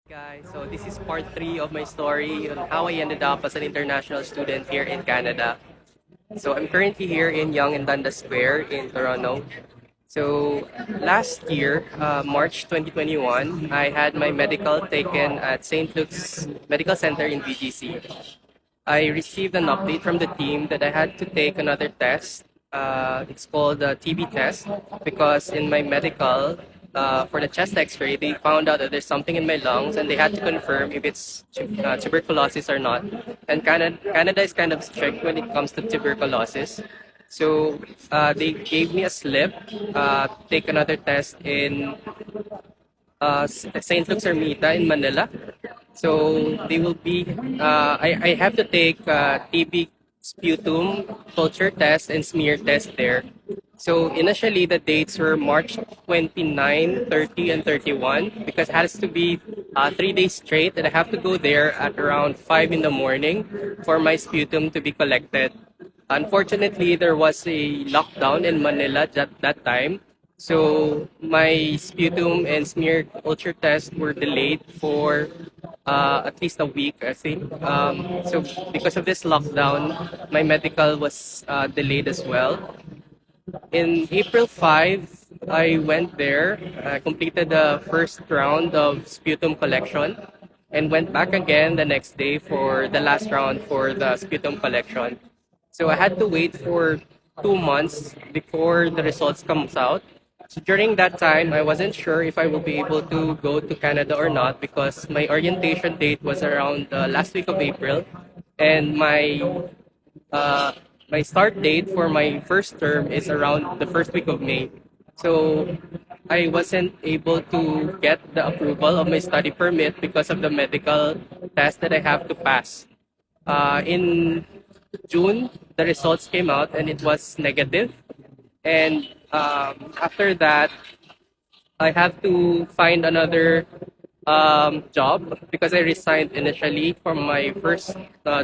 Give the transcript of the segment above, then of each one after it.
Guys, so this is part three of my story on how I ended up as an international student here in Canada. So I'm currently here in Yonge and Dundas Square in Toronto. So last year, March 2021, I had my medical taken at St. Luke's Medical Center in BGC. I received an update from the team that I had to take another test. It's called the TB test because in my medical, for the chest X-ray, they found out that there's something in my lungs, and they had to confirm if it's tuberculosis or not. And Canada is kind of strict when it comes to tuberculosis. So they gave me a slip, take another test in St. Luke's Ermita in Manila. So they will be, I have to take TB sputum culture test and smear test there. So initially the dates were March 29, 30, and 31 because it has to be 3 days straight, and I have to go there at around 5 in the morning for my sputum to be collected. Unfortunately, there was a lockdown in Manila at that time. So my sputum and smear culture test were delayed for at least a week, I think. So because of this lockdown, my medical was delayed as well. In April 5, I went there, completed the first round of sputum collection, and went back again the next day for the last round for the sputum collection. So I had to wait for 2 months before the results comes out. So during that time, I wasn't sure if I will be able to go to Canada or not because my orientation date was around the last week of April, and uh, my start date for my first term is around the first week of May. So I wasn't able to get the approval of my study permit because of the medical test that I have to pass. In June, the results came out and it was negative. And after that, I have to find another job because I resigned initially from my first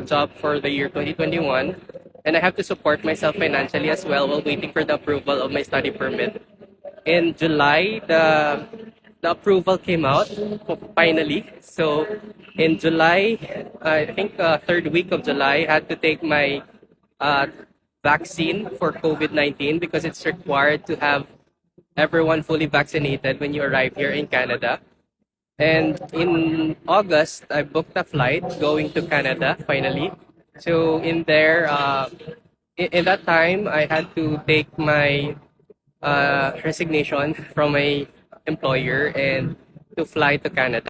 job for the year 2021. And I have to support myself financially as well while waiting for the approval of my study permit. In July, the approval came out finally. So in July, I think third week of July, I had to take my uh, vaccine for COVID-19 because it's required to have everyone fully vaccinated when you arrive here in Canada. And in August, I booked a flight going to Canada finally. So in there, in that time, I had to take my resignation from my employer and to fly to Canada.